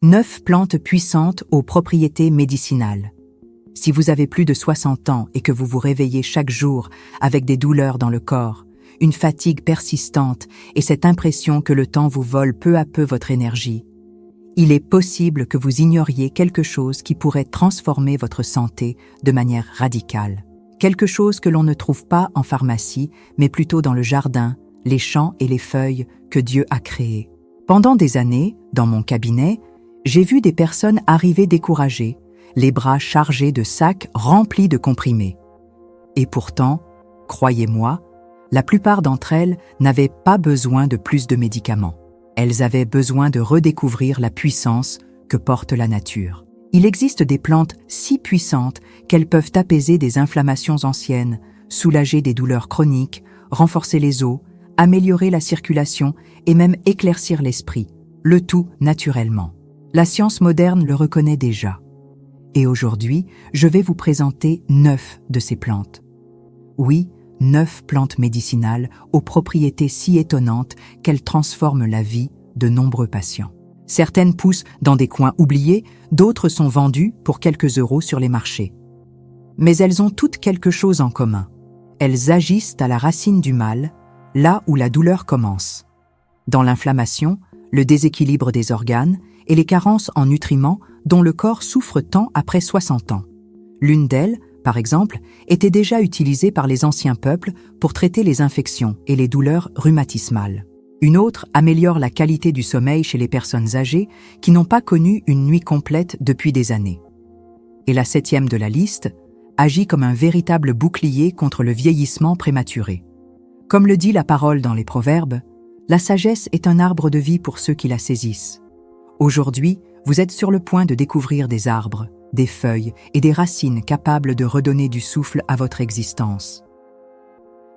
9 plantes puissantes aux propriétés médicinales. Si vous avez plus de 60 ans et que vous vous réveillez chaque jour avec des douleurs dans le corps, une fatigue persistante et cette impression que le temps vous vole peu à peu votre énergie, il est possible que vous ignoriez quelque chose qui pourrait transformer votre santé de manière radicale. Quelque chose que l'on ne trouve pas en pharmacie, mais plutôt dans le jardin, les champs et les feuilles que Dieu a créés. Pendant des années, dans mon cabinet, j'ai vu des personnes arriver découragées, les bras chargés de sacs remplis de comprimés. Et pourtant, croyez-moi, la plupart d'entre elles n'avaient pas besoin de plus de médicaments. Elles avaient besoin de redécouvrir la puissance que porte la nature. Il existe des plantes si puissantes qu'elles peuvent apaiser des inflammations anciennes, soulager des douleurs chroniques, renforcer les os, améliorer la circulation et même éclaircir l'esprit, le tout naturellement. La science moderne le reconnaît déjà. Et aujourd'hui, je vais vous présenter 9 de ces plantes. Oui, 9 plantes médicinales aux propriétés si étonnantes qu'elles transforment la vie de nombreux patients. Certaines poussent dans des coins oubliés, d'autres sont vendues pour quelques euros sur les marchés. Mais elles ont toutes quelque chose en commun. Elles agissent à la racine du mal, là où la douleur commence. Dans l'inflammation, le déséquilibre des organes et les carences en nutriments dont le corps souffre tant après 60 ans. L'une d'elles, par exemple, était déjà utilisée par les anciens peuples pour traiter les infections et les douleurs rhumatismales. Une autre améliore la qualité du sommeil chez les personnes âgées qui n'ont pas connu une nuit complète depuis des années. Et la 7e de la liste agit comme un véritable bouclier contre le vieillissement prématuré. Comme le dit la parole dans les Proverbes, la sagesse est un arbre de vie pour ceux qui la saisissent. Aujourd'hui, vous êtes sur le point de découvrir des arbres, des feuilles et des racines capables de redonner du souffle à votre existence.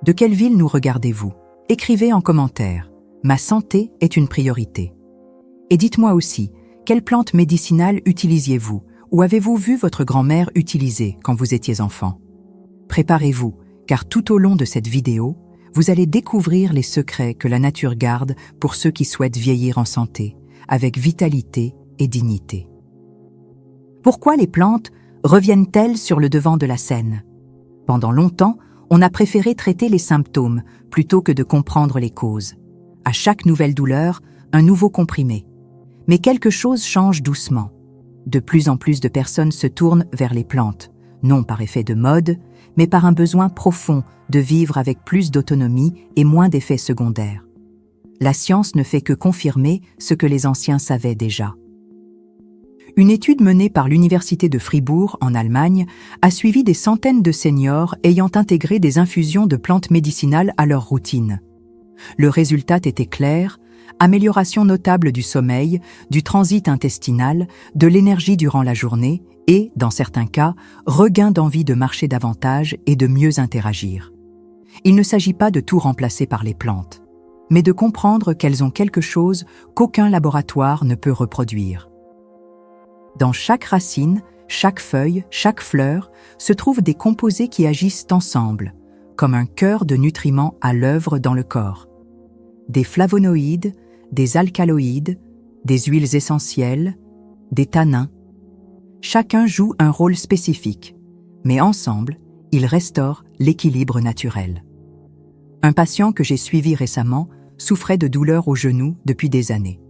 De quelle ville nous regardez-vous? Écrivez en commentaire. Ma santé est une priorité. Et dites-moi aussi, quelle plante médicinale utilisiez-vous ou avez-vous vu votre grand-mère utiliser quand vous étiez enfant? Préparez-vous, car tout au long de cette vidéo, vous allez découvrir les secrets que la nature garde pour ceux qui souhaitent vieillir en santé, avec vitalité et dignité. Pourquoi les plantes reviennent-elles sur le devant de la scène? Pendant longtemps, on a préféré traiter les symptômes plutôt que de comprendre les causes. À chaque nouvelle douleur, un nouveau comprimé. Mais quelque chose change doucement. De plus en plus de personnes se tournent vers les plantes, non par effet de mode, mais par un besoin profond de vivre avec plus d'autonomie et moins d'effets secondaires. La science ne fait que confirmer ce que les anciens savaient déjà. Une étude menée par l'Université de Fribourg, en Allemagne, a suivi des centaines de seniors ayant intégré des infusions de plantes médicinales à leur routine. Le résultat était clair, amélioration notable du sommeil, du transit intestinal, de l'énergie durant la journée et, dans certains cas, regain d'envie de marcher davantage et de mieux interagir. Il ne s'agit pas de tout remplacer par les plantes, mais de comprendre qu'elles ont quelque chose qu'aucun laboratoire ne peut reproduire. Dans chaque racine, chaque feuille, chaque fleur, se trouvent des composés qui agissent ensemble, comme un chœur de nutriments à l'œuvre dans le corps. Des flavonoïdes, des alcaloïdes, des huiles essentielles, des tanins. Chacun joue un rôle spécifique, mais ensemble, ils restaurent l'équilibre naturel. Un patient que j'ai suivi récemment souffrait de douleurs au genou depuis des années.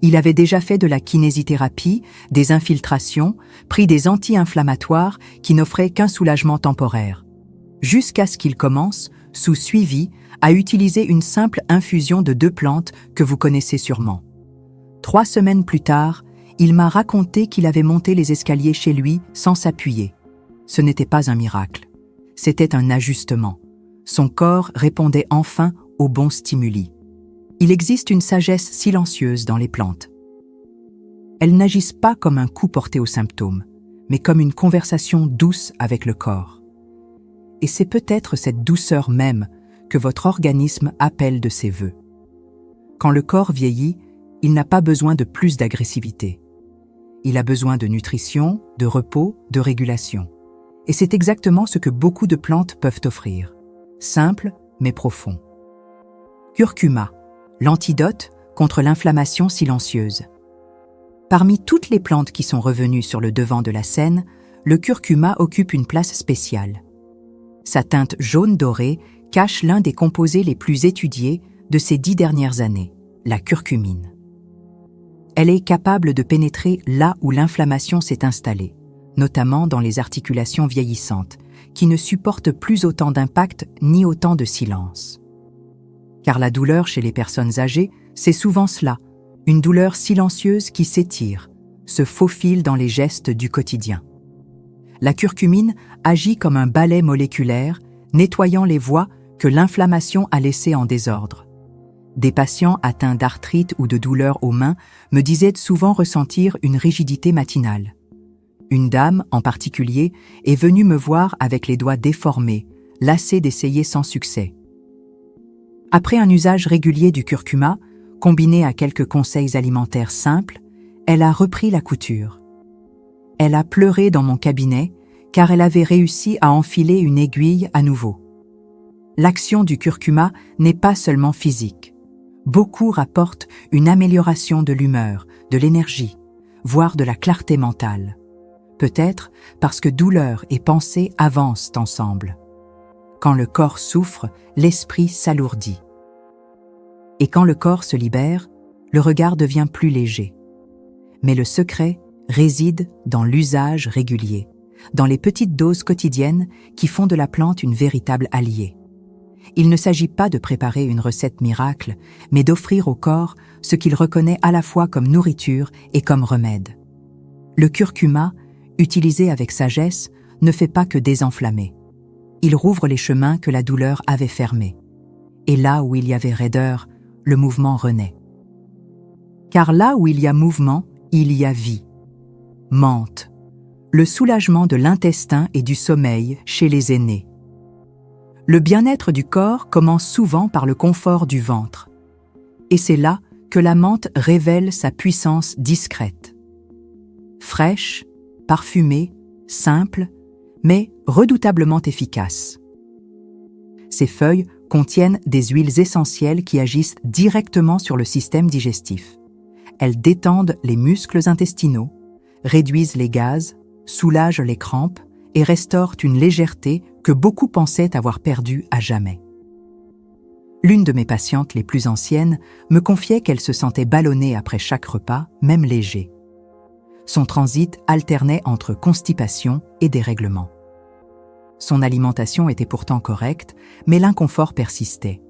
Il avait déjà fait de la kinésithérapie, des infiltrations, pris des anti-inflammatoires qui n'offraient qu'un soulagement temporaire, jusqu'à ce qu'il commence, sous suivi, à utiliser une simple infusion de 2 plantes que vous connaissez sûrement. 3 semaines plus tard, il m'a raconté qu'il avait monté les escaliers chez lui sans s'appuyer. Ce n'était pas un miracle, c'était un ajustement. Son corps répondait enfin aux bons stimuli. Il existe une sagesse silencieuse dans les plantes. Elles n'agissent pas comme un coup porté aux symptômes, mais comme une conversation douce avec le corps. Et c'est peut-être cette douceur même que votre organisme appelle de ses vœux. Quand le corps vieillit, il n'a pas besoin de plus d'agressivité. Il a besoin de nutrition, de repos, de régulation. Et c'est exactement ce que beaucoup de plantes peuvent offrir. Simple, mais profond. Curcuma, l'antidote contre l'inflammation silencieuse. Parmi toutes les plantes qui sont revenues sur le devant de la scène, le curcuma occupe une place spéciale. Sa teinte jaune dorée cache l'un des composés les plus étudiés de ces 10 dernières années, la curcumine. Elle est capable de pénétrer là où l'inflammation s'est installée, notamment dans les articulations vieillissantes, qui ne supportent plus autant d'impact ni autant de silence. Car la douleur chez les personnes âgées, c'est souvent cela, une douleur silencieuse qui s'étire, se faufile dans les gestes du quotidien. La curcumine agit comme un balai moléculaire, nettoyant les voies que l'inflammation a laissées en désordre. Des patients atteints d'arthrite ou de douleurs aux mains me disaient souvent ressentir une rigidité matinale. Une dame, en particulier, est venue me voir avec les doigts déformés, lassée d'essayer sans succès. Après un usage régulier du curcuma, combiné à quelques conseils alimentaires simples, elle a repris la couture. Elle a pleuré dans mon cabinet car elle avait réussi à enfiler une aiguille à nouveau. L'action du curcuma n'est pas seulement physique. Beaucoup rapportent une amélioration de l'humeur, de l'énergie, voire de la clarté mentale. Peut-être parce que douleur et pensée avancent ensemble. Quand le corps souffre, l'esprit s'alourdit. Et quand le corps se libère, le regard devient plus léger. Mais le secret réside dans l'usage régulier, dans les petites doses quotidiennes qui font de la plante une véritable alliée. Il ne s'agit pas de préparer une recette miracle, mais d'offrir au corps ce qu'il reconnaît à la fois comme nourriture et comme remède. Le curcuma, utilisé avec sagesse, ne fait pas que désenflammer. Il rouvre les chemins que la douleur avait fermés. Et là où il y avait raideur, le mouvement renaît. Car là où il y a mouvement, il y a vie. Menthe, le soulagement de l'intestin et du sommeil chez les aînés. Le bien-être du corps commence souvent par le confort du ventre. Et c'est là que la menthe révèle sa puissance discrète. Fraîche, parfumée, simple, mais redoutablement efficace. Ces feuilles contiennent des huiles essentielles qui agissent directement sur le système digestif. Elles détendent les muscles intestinaux, réduisent les gaz, soulagent les crampes et restaurent une légèreté que beaucoup pensaient avoir perdue à jamais. L'une de mes patientes les plus anciennes me confiait qu'elle se sentait ballonnée après chaque repas, même léger. Son transit alternait entre constipation et dérèglement. Son alimentation était pourtant correcte, mais l'inconfort persistait.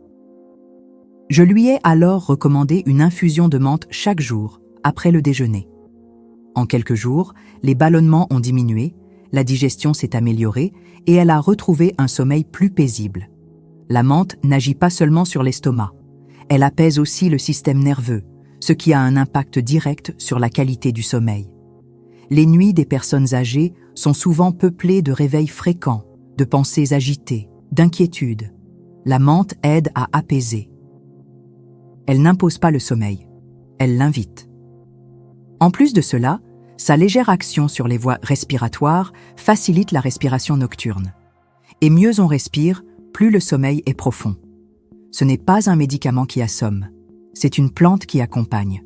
Je lui ai alors recommandé une infusion de menthe chaque jour, après le déjeuner. En quelques jours, les ballonnements ont diminué, la digestion s'est améliorée et elle a retrouvé un sommeil plus paisible. La menthe n'agit pas seulement sur l'estomac, elle apaise aussi le système nerveux, ce qui a un impact direct sur la qualité du sommeil. Les nuits des personnes âgées sont souvent peuplées de réveils fréquents, de pensées agitées, d'inquiétudes. La menthe aide à apaiser. Elle n'impose pas le sommeil, elle l'invite. En plus de cela, sa légère action sur les voies respiratoires facilite la respiration nocturne. Et mieux on respire, plus le sommeil est profond. Ce n'est pas un médicament qui assomme, c'est une plante qui accompagne.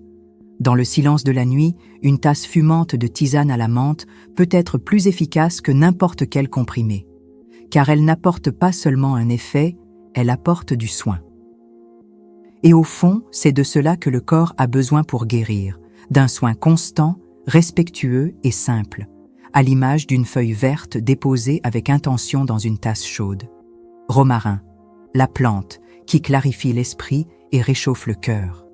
Dans le silence de la nuit, une tasse fumante de tisane à la menthe peut être plus efficace que n'importe quel comprimé, car elle n'apporte pas seulement un effet, elle apporte du soin. Et au fond, c'est de cela que le corps a besoin pour guérir, d'un soin constant, respectueux et simple, à l'image d'une feuille verte déposée avec intention dans une tasse chaude. Romarin, la plante qui clarifie l'esprit et réchauffe le cœur.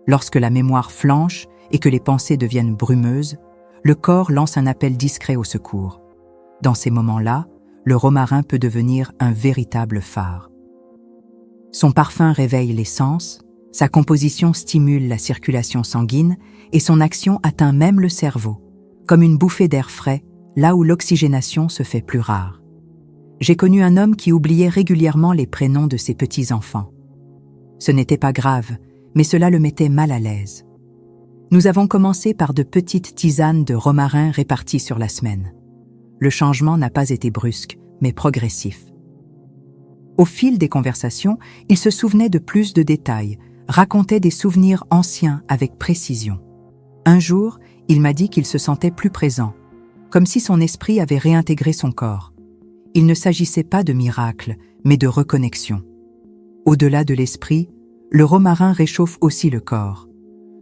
Lorsque la mémoire flanche et que les pensées deviennent brumeuses, le corps lance un appel discret au secours. Dans ces moments-là, le romarin peut devenir un véritable phare. Son parfum réveille les sens, sa composition stimule la circulation sanguine et son action atteint même le cerveau, comme une bouffée d'air frais, là où l'oxygénation se fait plus rare. J'ai connu un homme qui oubliait régulièrement les prénoms de ses petits-enfants. Ce n'était pas grave, mais cela le mettait mal à l'aise. Nous avons commencé par de petites tisanes de romarin réparties sur la semaine. Le changement n'a pas été brusque, mais progressif. Au fil des conversations, il se souvenait de plus de détails, racontait des souvenirs anciens avec précision. Un jour, Il m'a dit qu'il se sentait plus présent, comme si son esprit avait réintégré son corps. Il ne s'agissait pas de miracle, mais de reconnexion. Au-delà de l'esprit, le romarin réchauffe aussi le corps.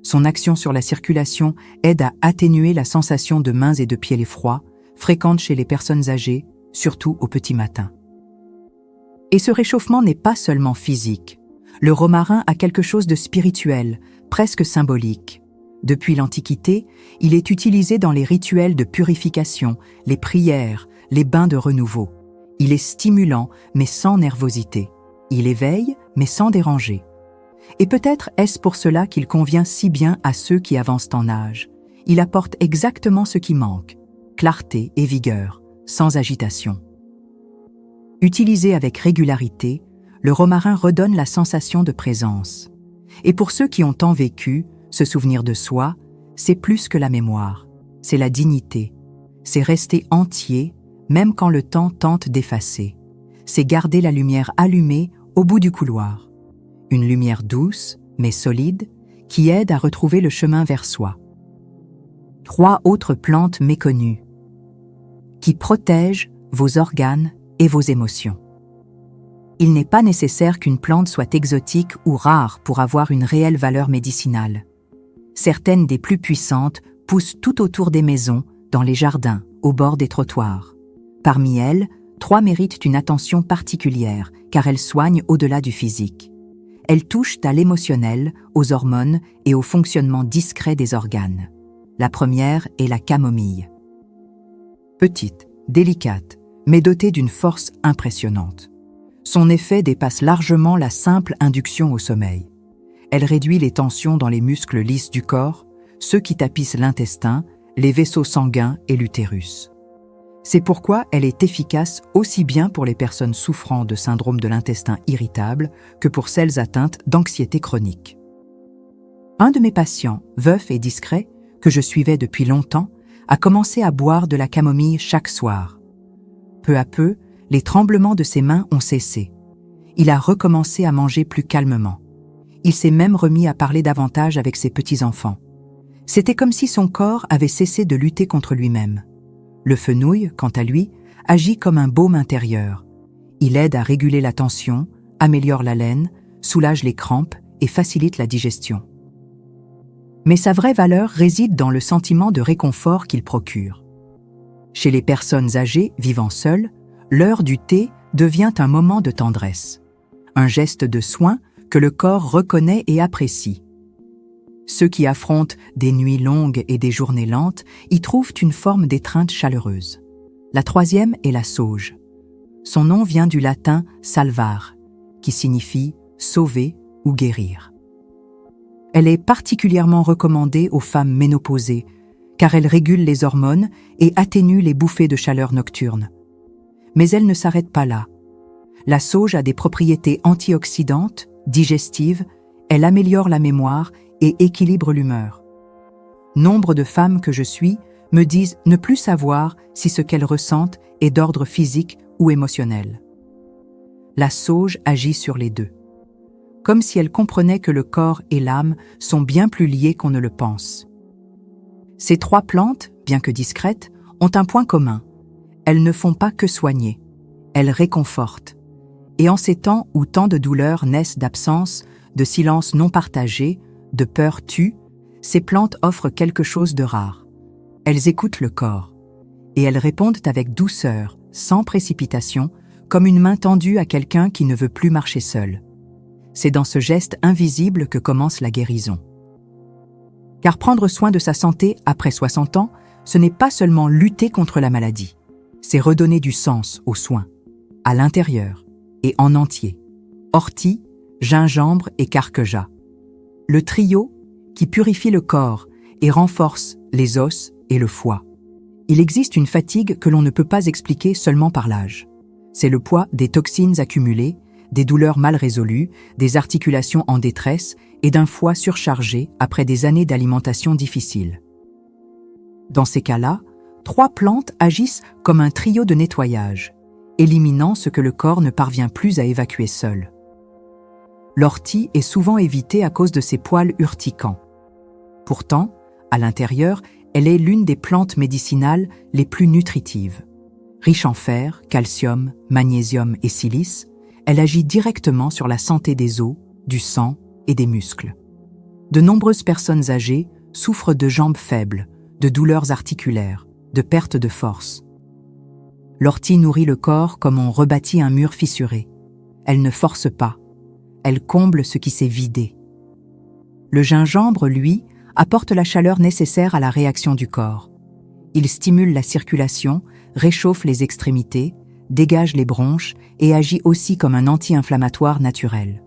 Son action sur la circulation aide à atténuer la sensation de mains et de pieds froids, fréquente chez les personnes âgées, surtout au petit matin. Et ce réchauffement n'est pas seulement physique. Le romarin a quelque chose de spirituel, presque symbolique. Depuis l'Antiquité, il est utilisé dans les rituels de purification, les prières, les bains de renouveau. Il est stimulant, mais sans nervosité. Il éveille, mais sans déranger. Et peut-être est-ce pour cela qu'il convient si bien à ceux qui avancent en âge. Il apporte exactement ce qui manque, clarté et vigueur, sans agitation. Utilisé avec régularité, le romarin redonne la sensation de présence. Et pour ceux qui ont tant vécu, se souvenir de soi, c'est plus que la mémoire, c'est la dignité. C'est rester entier, même quand le temps tente d'effacer. C'est garder la lumière allumée au bout du couloir. Une lumière douce, mais solide, qui aide à retrouver le chemin vers soi. 3 autres plantes méconnues, qui protègent vos organes et vos émotions. Il n'est pas nécessaire qu'une plante soit exotique ou rare pour avoir une réelle valeur médicinale. Certaines des plus puissantes poussent tout autour des maisons, dans les jardins, au bord des trottoirs. Parmi elles, 3 méritent une attention particulière, car elles soignent au-delà du physique. Elles touchent à l'émotionnel, aux hormones et au fonctionnement discret des organes. La première est la camomille. Petite, délicate, mais dotée d'une force impressionnante. Son effet dépasse largement la simple induction au sommeil. Elle réduit les tensions dans les muscles lisses du corps, ceux qui tapissent l'intestin, les vaisseaux sanguins et l'utérus. C'est pourquoi elle est efficace aussi bien pour les personnes souffrant de syndrome de l'intestin irritable que pour celles atteintes d'anxiété chronique. Un de mes patients, veuf et discret, que je suivais depuis longtemps, a commencé à boire de la camomille chaque soir. Peu à peu, les tremblements de ses mains ont cessé. Il a recommencé à manger plus calmement. Il s'est même remis à parler davantage avec ses petits-enfants. C'était comme si son corps avait cessé de lutter contre lui-même. Le fenouil, quant à lui, agit comme un baume intérieur. Il aide à réguler la tension, améliore l'haleine, soulage les crampes et facilite la digestion. Mais sa vraie valeur réside dans le sentiment de réconfort qu'il procure. Chez les personnes âgées vivant seules, l'heure du thé devient un moment de tendresse, un geste de soin que le corps reconnaît et apprécie. Ceux qui affrontent des nuits longues et des journées lentes y trouvent une forme d'étreinte chaleureuse. La troisième est la sauge. Son nom vient du latin salvare, qui signifie sauver ou guérir. Elle est particulièrement recommandée aux femmes ménopausées, car elle régule les hormones et atténue les bouffées de chaleur nocturnes. Mais elle ne s'arrête pas là. La sauge a des propriétés antioxydantes, digestives, elle améliore la mémoire et équilibre l'humeur. Nombre de femmes que je suis me disent ne plus savoir si ce qu'elles ressentent est d'ordre physique ou émotionnel. La sauge agit sur les deux. Comme si elle comprenait que le corps et l'âme sont bien plus liés qu'on ne le pense. Ces 3 plantes, bien que discrètes, ont un point commun. Elles ne font pas que soigner, elles réconfortent. Et en ces temps où tant de douleurs naissent d'absence, de silence non partagé, de peur tue, ces plantes offrent quelque chose de rare. Elles écoutent le corps, et elles répondent avec douceur, sans précipitation, comme une main tendue à quelqu'un qui ne veut plus marcher seul. C'est dans ce geste invisible que commence la guérison. Car prendre soin de sa santé après 60 ans, ce n'est pas seulement lutter contre la maladie, c'est redonner du sens aux soins, à l'intérieur et en entier. Ortie, gingembre et carqueja. Le trio qui purifie le corps et renforce les os et le foie. Il existe une fatigue que l'on ne peut pas expliquer seulement par l'âge. C'est le poids des toxines accumulées, des douleurs mal résolues, des articulations en détresse et d'un foie surchargé après des années d'alimentation difficile. Dans ces cas-là, 3 plantes agissent comme un trio de nettoyage, éliminant ce que le corps ne parvient plus à évacuer seul. L'ortie est souvent évitée à cause de ses poils urticants. Pourtant, à l'intérieur, Elle est l'une des plantes médicinales les plus nutritives. Riche en fer, calcium, magnésium et silice, elle agit directement sur la santé des os, du sang et des muscles. De nombreuses personnes âgées souffrent de jambes faibles, de douleurs articulaires, de perte de force. L'ortie nourrit le corps comme on rebâtit un mur fissuré. Elle ne force pas, elle comble ce qui s'est vidé. Le gingembre, lui, apporte la chaleur nécessaire à la réaction du corps. Il stimule la circulation, réchauffe les extrémités, dégage les bronches et agit aussi comme un anti-inflammatoire naturel.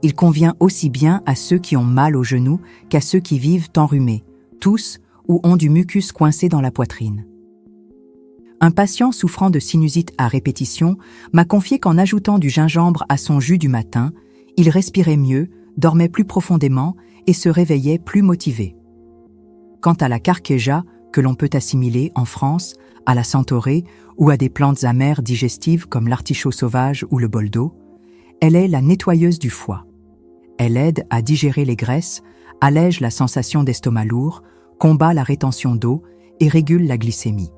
Il convient aussi bien à ceux qui ont mal aux genoux qu'à ceux qui vivent enrhumés, toussent ou ont du mucus coincé dans la poitrine. Un patient souffrant de sinusite à répétition m'a confié qu'en ajoutant du gingembre à son jus du matin, il respirait mieux, dormait plus profondément et se réveillait plus motivé. Quant à la carqueja, que l'on peut assimiler en France à la centaurée ou à des plantes amères digestives comme l'artichaut sauvage ou le boldo, elle est la nettoyeuse du foie. Elle aide à digérer les graisses, allège la sensation d'estomac lourd, combat la rétention d'eau et régule la glycémie.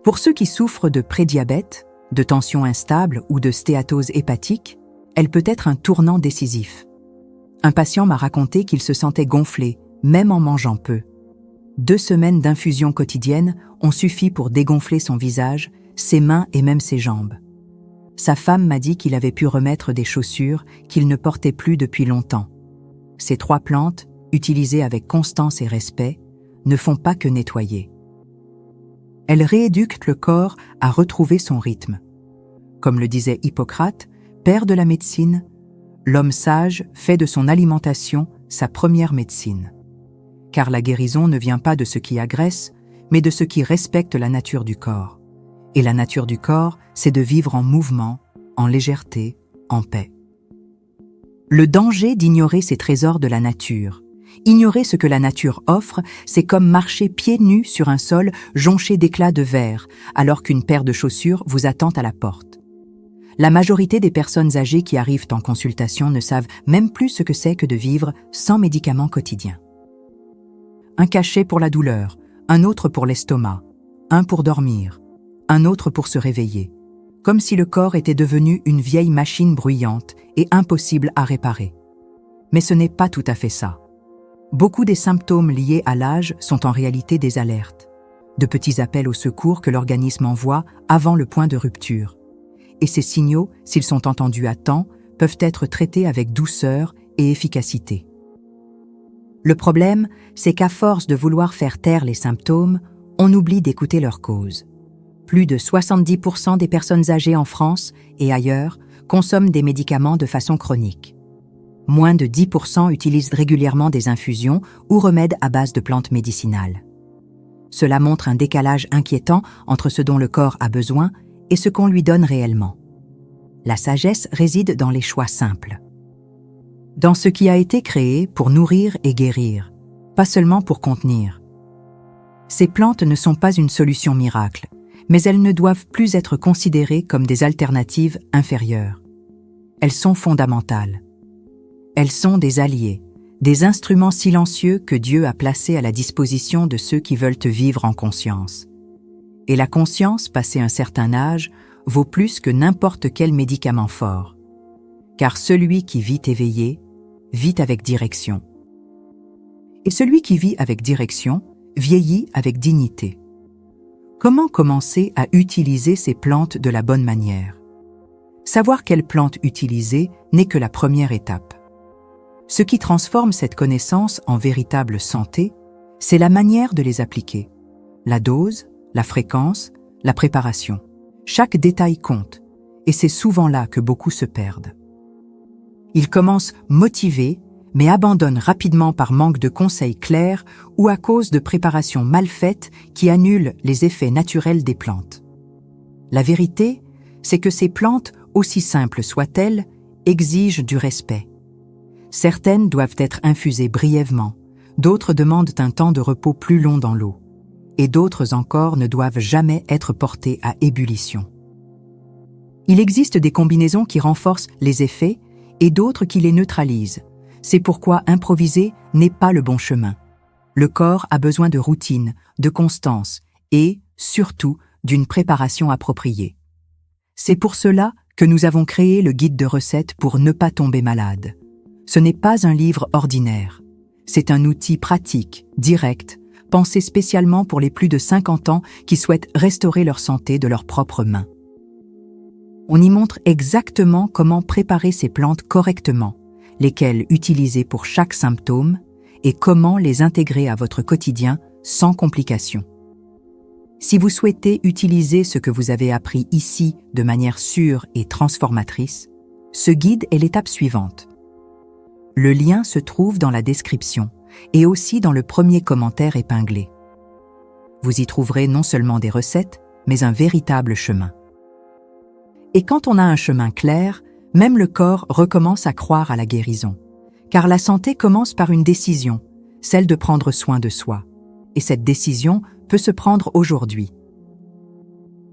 Pour ceux qui souffrent de prédiabète, de tension instable ou de stéatose hépatique, elle peut être un tournant décisif. Un patient m'a raconté qu'il se sentait gonflé, même en mangeant peu. 2 semaines d'infusion quotidienne ont suffi pour dégonfler son visage, ses mains et même ses jambes. Sa femme m'a dit qu'il avait pu remettre des chaussures qu'il ne portait plus depuis longtemps. Ces 3 plantes, utilisées avec constance et respect, ne font pas que nettoyer. Elles rééduquent le corps à retrouver son rythme. Comme le disait Hippocrate, père de la médecine, l'homme sage fait de son alimentation sa première médecine. Car la guérison ne vient pas de ce qui agresse, mais de ce qui respecte la nature du corps. Et la nature du corps, c'est de vivre en mouvement, en légèreté, en paix. Le danger d'ignorer ces trésors de la nature. Ignorer ce que la nature offre, c'est comme marcher pieds nus sur un sol jonché d'éclats de verre, alors qu'une paire de chaussures vous attend à la porte. La majorité des personnes âgées qui arrivent en consultation ne savent même plus ce que c'est que de vivre sans médicaments quotidiens. Un cachet pour la douleur, un autre pour l'estomac, un pour dormir, un autre pour se réveiller, comme si le corps était devenu une vieille machine bruyante et impossible à réparer. Mais ce n'est pas tout à fait ça. Beaucoup des symptômes liés à l'âge sont en réalité des alertes, de petits appels au secours que l'organisme envoie avant le point de rupture. Et ces signaux, s'ils sont entendus à temps, peuvent être traités avec douceur et efficacité. Le problème, c'est qu'à force de vouloir faire taire les symptômes, on oublie d'écouter leur cause. Plus de 70% des personnes âgées en France et ailleurs consomment des médicaments de façon chronique. Moins de 10% utilisent régulièrement des infusions ou remèdes à base de plantes médicinales. Cela montre un décalage inquiétant entre ce dont le corps a besoin et ce qu'on lui donne réellement. La sagesse réside dans les choix simples. Dans ce qui a été créé pour nourrir et guérir, pas seulement pour contenir. Ces plantes ne sont pas une solution miracle, mais elles ne doivent plus être considérées comme des alternatives inférieures. Elles sont fondamentales. Elles sont des alliés, des instruments silencieux que Dieu a placés à la disposition de ceux qui veulent vivre en conscience. Et la conscience, passé un certain âge, vaut plus que n'importe quel médicament fort. Car celui qui vit éveillé, vit avec direction. Et celui qui vit avec direction, vieillit avec dignité. Comment commencer à utiliser ces plantes de la bonne manière? Savoir quelles plantes utiliser n'est que la première étape. Ce qui transforme cette connaissance en véritable santé, c'est la manière de les appliquer. La dose, la fréquence, la préparation. Chaque détail compte, et c'est souvent là que beaucoup se perdent. Ils commencent motivés, mais abandonnent rapidement par manque de conseils clairs ou à cause de préparations mal faites qui annulent les effets naturels des plantes. La vérité, c'est que ces plantes, aussi simples soient-elles, exigent du respect. Certaines doivent être infusées brièvement, d'autres demandent un temps de repos plus long dans l'eau, et d'autres encore ne doivent jamais être portées à ébullition. Il existe des combinaisons qui renforcent les effets et d'autres qui les neutralisent. C'est pourquoi improviser n'est pas le bon chemin. Le corps a besoin de routine, de constance et, surtout, d'une préparation appropriée. C'est pour cela que nous avons créé le guide de recettes pour ne pas tomber malade. Ce n'est pas un livre ordinaire. C'est un outil pratique, direct, pensé spécialement pour les plus de 50 ans qui souhaitent restaurer leur santé de leurs propres mains. On y montre exactement comment préparer ces plantes correctement, lesquelles utiliser pour chaque symptôme et comment les intégrer à votre quotidien sans complications. Si vous souhaitez utiliser ce que vous avez appris ici de manière sûre et transformatrice, ce guide est l'étape suivante. Le lien se trouve dans la description et aussi dans le premier commentaire épinglé. Vous y trouverez non seulement des recettes, mais un véritable chemin. Et quand on a un chemin clair, même le corps recommence à croire à la guérison. Car la santé commence par une décision, celle de prendre soin de soi. Et cette décision peut se prendre aujourd'hui.